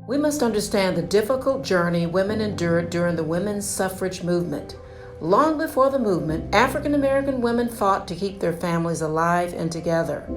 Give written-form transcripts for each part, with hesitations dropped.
We must understand the difficult journey women endured during the women's suffrage movement. Long before the movement, African American women fought to keep their families alive and together.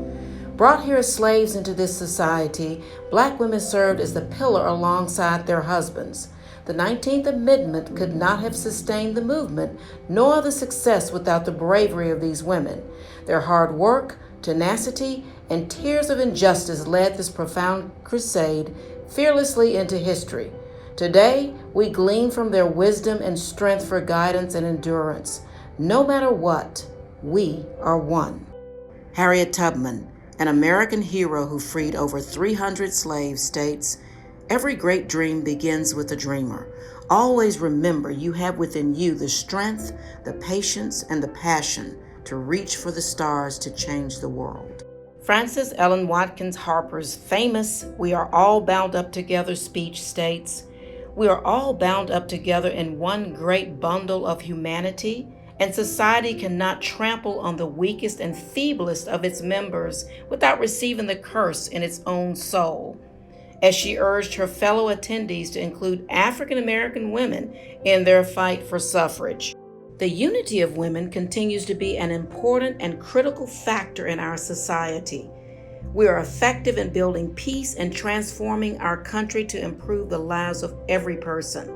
Brought here as slaves into this society, black women served as the pillar alongside their husbands. The 19th Amendment could not have sustained the movement, nor the success without the bravery of these women. Their hard work, tenacity, and tears of injustice led this profound crusade fearlessly into history. Today, we glean from their wisdom and strength for guidance and endurance. No matter what, we are one. Harriet Tubman, an American hero who freed over 300 slaves, states, "Every great dream begins with a dreamer. Always remember you have within you the strength, the patience, and the passion to reach for the stars to change the world." Frances Ellen Watkins Harper's famous "We are all bound up together" speech states, "We are all bound up together in one great bundle of humanity, and society cannot trample on the weakest and feeblest of its members without receiving the curse in its own soul," as she urged her fellow attendees to include African American women in their fight for suffrage. The unity of women continues to be an important and critical factor in our society. We are effective in building peace and transforming our country to improve the lives of every person.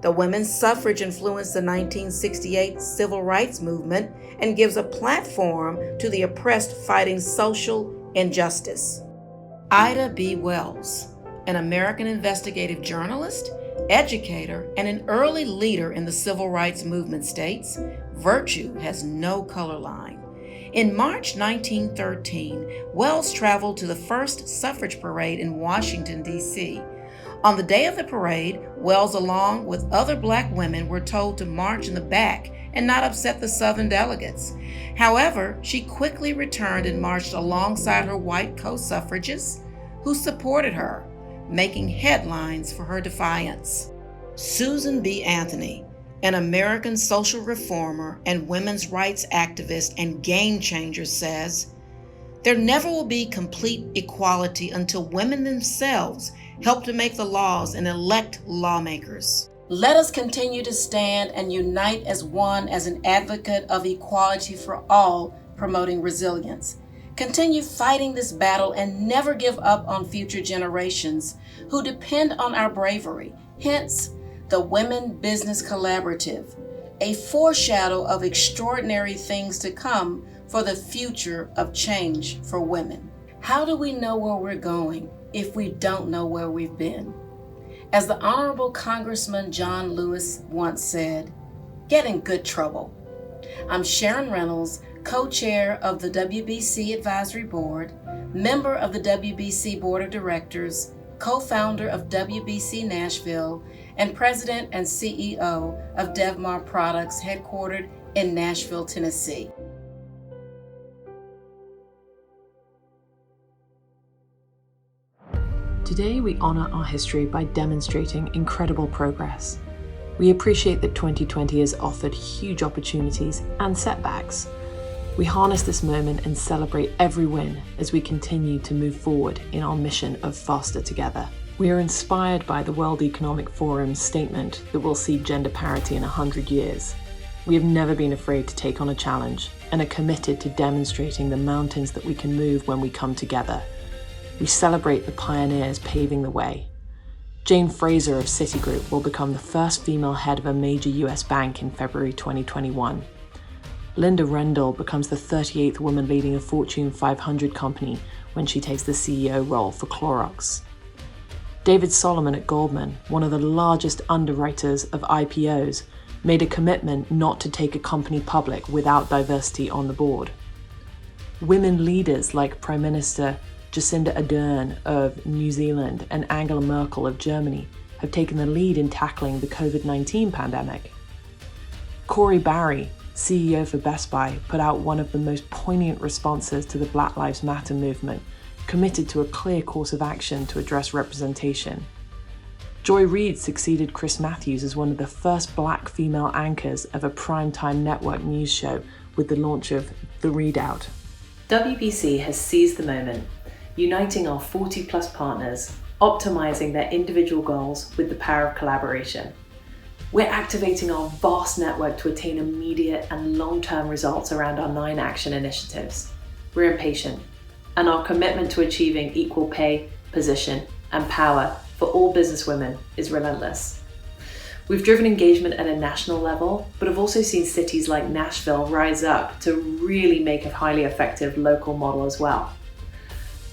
The women's suffrage influenced the 1968 civil rights movement and gives a platform to the oppressed fighting social injustice. Ida B. Wells, an American investigative journalist, educator, and an early leader in the civil rights movement, states, "Virtue has no color line." In March 1913, Wells traveled to the first suffrage parade in Washington, D.C. On the day of the parade, Wells, along with other black women, were told to march in the back and not upset the Southern delegates. However, she quickly returned and marched alongside her white co-suffragists who supported her, making headlines for her defiance. Susan B. Anthony, an American social reformer and women's rights activist and game changer, says, "There never will be complete equality until women themselves help to make the laws and elect lawmakers. Let us continue to stand and unite as one as an advocate of equality for all, promoting resilience. Continue fighting this battle and never give up on future generations who depend on our bravery." Hence, the Women Business Collaborative, a foreshadow of extraordinary things to come for the future of change for women. How do we know where we're going if we don't know where we've been? As the Honorable Congressman John Lewis once said, "Get in good trouble." I'm Sharon Reynolds, co-chair of the WBC Advisory Board, member of the WBC Board of Directors, co-founder of WBC Nashville, and president and CEO of Devmar Products, headquartered in Nashville, Tennessee. Today, we honor our history by demonstrating incredible progress. We appreciate that 2020 has offered huge opportunities and setbacks. We harness this moment and celebrate every win as we continue to move forward in our mission of faster together. We are inspired by the World Economic Forum's statement that we'll see gender parity in 100 years. We have never been afraid to take on a challenge and are committed to demonstrating the mountains that we can move when we come together. We celebrate the pioneers paving the way. Jane Fraser of Citigroup will become the first female head of a major US bank in February 2021. Linda Rendell becomes the 38th woman leading a Fortune 500 company when she takes the CEO role for Clorox. David Solomon at Goldman, one of the largest underwriters of IPOs, made a commitment not to take a company public without diversity on the board. Women leaders like Prime Minister Jacinda Ardern of New Zealand and Angela Merkel of Germany have taken the lead in tackling the COVID-19 pandemic. Corey Barry, CEO for Best Buy, put out one of the most poignant responses to the Black Lives Matter movement, committed to a clear course of action to address representation. Joy Reid succeeded Chris Matthews as one of the first Black female anchors of a primetime network news show with the launch of The Readout. WBC has seized the moment, uniting our 40-plus partners, optimizing their individual goals with the power of collaboration. We're activating our vast network to attain immediate and long-term results around our 9 action initiatives. We're impatient, and our commitment to achieving equal pay, position, and power for all businesswomen is relentless. We've driven engagement at a national level, but have also seen cities like Nashville rise up to really make a highly effective local model as well.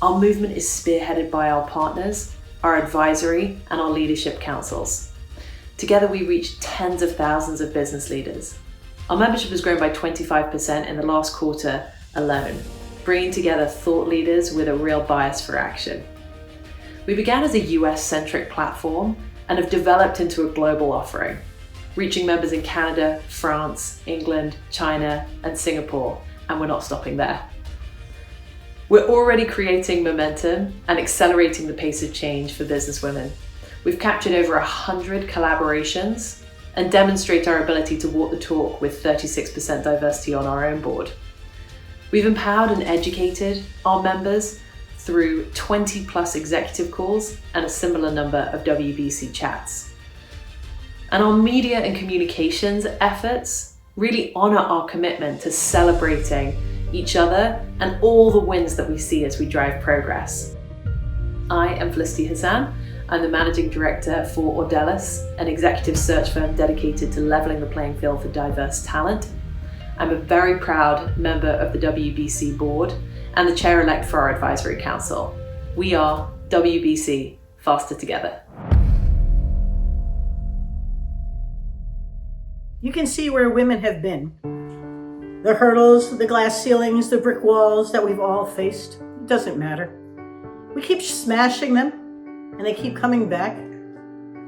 Our movement is spearheaded by our partners, our advisory, and our leadership councils. Together, we reach tens of thousands of business leaders. Our membership has grown by 25% in the last quarter alone, bringing together thought leaders with a real bias for action. We began as a US-centric platform and have developed into a global offering, reaching members in Canada, France, England, China, and Singapore, and we're not stopping there. We're already creating momentum and accelerating the pace of change for businesswomen. We've captured over 100 collaborations and demonstrate our ability to walk the talk with 36% diversity on our own board. We've empowered and educated our members through 20 plus executive calls and a similar number of WBC chats. And our media and communications efforts really honor our commitment to celebrating each other and all the wins that we see as we drive progress. I am Felicity Hassan. I'm the Managing Director for Ordelis, an executive search firm dedicated to leveling the playing field for diverse talent. I'm a very proud member of the WBC board and the chair-elect for our advisory council. We are WBC, faster together. You can see where women have been. The hurdles, the glass ceilings, the brick walls that we've all faced, it doesn't matter. We keep smashing them, and they keep coming back.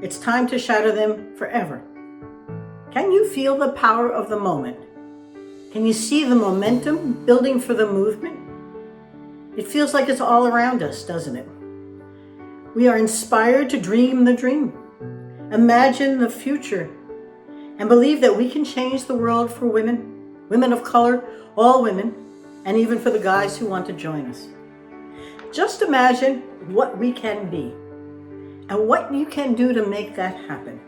It's time to shatter them forever. Can you feel the power of the moment? Can you see the momentum building for the movement? It feels like it's all around us, doesn't it? We are inspired to dream the dream, imagine the future, and believe that we can change the world for women, women of color, all women, and even for the guys who want to join us. Just imagine what we can be and what you can do to make that happen.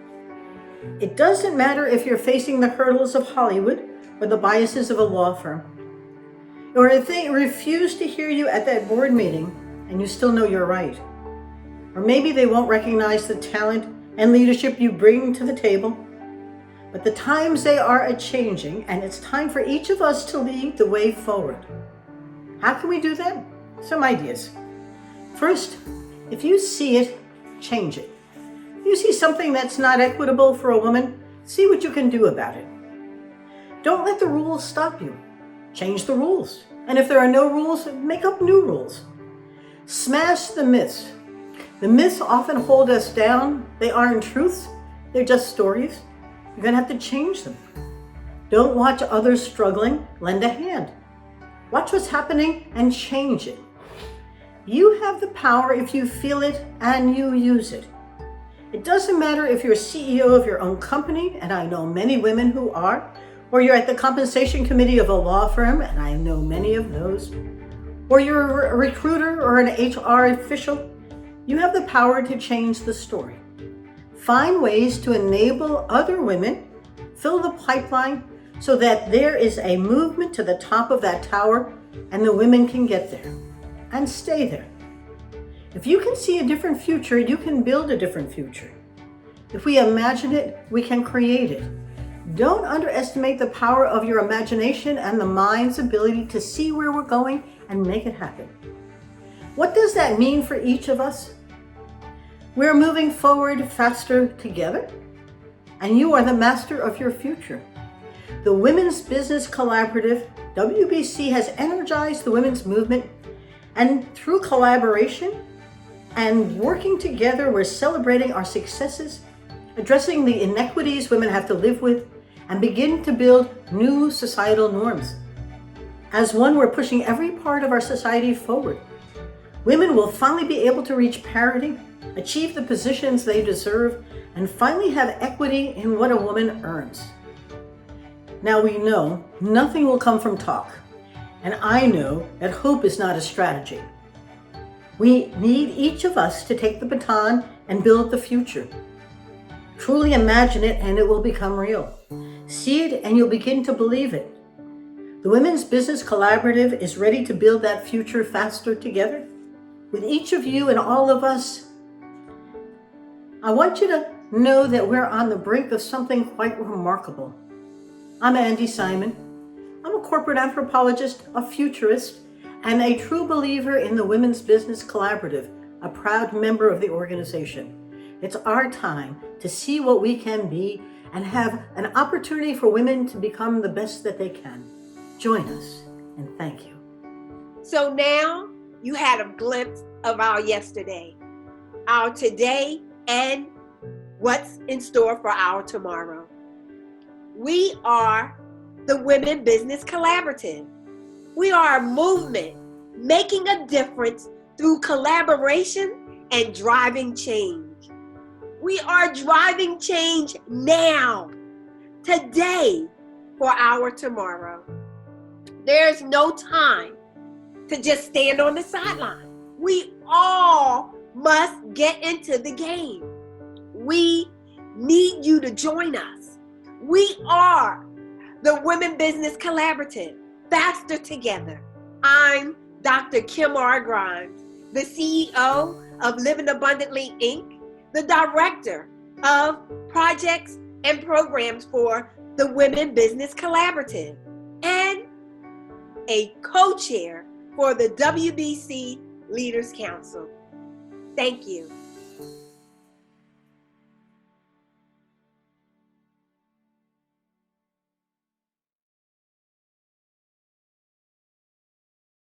It doesn't matter if you're facing the hurdles of Hollywood or the biases of a law firm, or if they refuse to hear you at that board meeting and you still know you're right. Or maybe they won't recognize the talent and leadership you bring to the table. But the times, they are a-changing, and it's time for each of us to lead the way forward. How can we do that? Some ideas. First, if you see it, change it. If you see something that's not equitable for a woman, see what you can do about it. Don't let the rules stop you. Change the rules. And if there are no rules, make up new rules. Smash the myths. The myths often hold us down. They aren't truths. They're just stories. You're going to have to change them. Don't watch others struggling. Lend a hand. Watch what's happening and change it. You have the power if you feel it and you use it. It doesn't matter if you're a CEO of your own company, and I know many women who are, or you're at the compensation committee of a law firm, and I know many of those, or you're a recruiter or an HR official. You have the power to change the story. Find ways to enable other women, fill the pipeline so that there is a movement to the top of that tower and the women can get there and stay there. If you can see a different future, you can build a different future. If we imagine it, we can create it. Don't underestimate the power of your imagination and the mind's ability to see where we're going and make it happen. What does that mean for each of us? We're moving forward faster together, and you are the master of your future. The Women's Business Collaborative, WBC, has energized the women's movement, and through collaboration and working together, we're celebrating our successes, addressing the inequities women have to live with, and begin to build new societal norms. As one, we're pushing every part of our society forward. Women will finally be able to reach parity, achieve the positions they deserve, and finally have equity in what a woman earns. Now we know nothing will come from talk, and I know that hope is not a strategy. We need each of us to take the baton and build the future. Truly imagine it and it will become real. See it and you'll begin to believe it. The Women's Business Collaborative is ready to build that future faster together. With each of you and all of us, I want you to know that we're on the brink of something quite remarkable. I'm Andy Simon. I'm a corporate anthropologist, a futurist, and a true believer in the Women's Business Collaborative, a proud member of the organization. It's our time to see what we can be and have an opportunity for women to become the best that they can. Join us, and thank you. So now you had a glimpse of our yesterday, our today, and what's in store for our tomorrow. We are the Women Business Collaborative. We are a movement making a difference through collaboration and driving change. We are driving change now, today, for our tomorrow. There's no time to just stand on the sideline. We all must get into the game. We need you to join us. We are the Women Business Collaborative, faster together. I'm Dr. Kim R. Grimes, the CEO of Living Abundantly, Inc., the Director of Projects and Programs for the Women Business Collaborative, and a co-chair for the WBC Leaders Council. Thank you.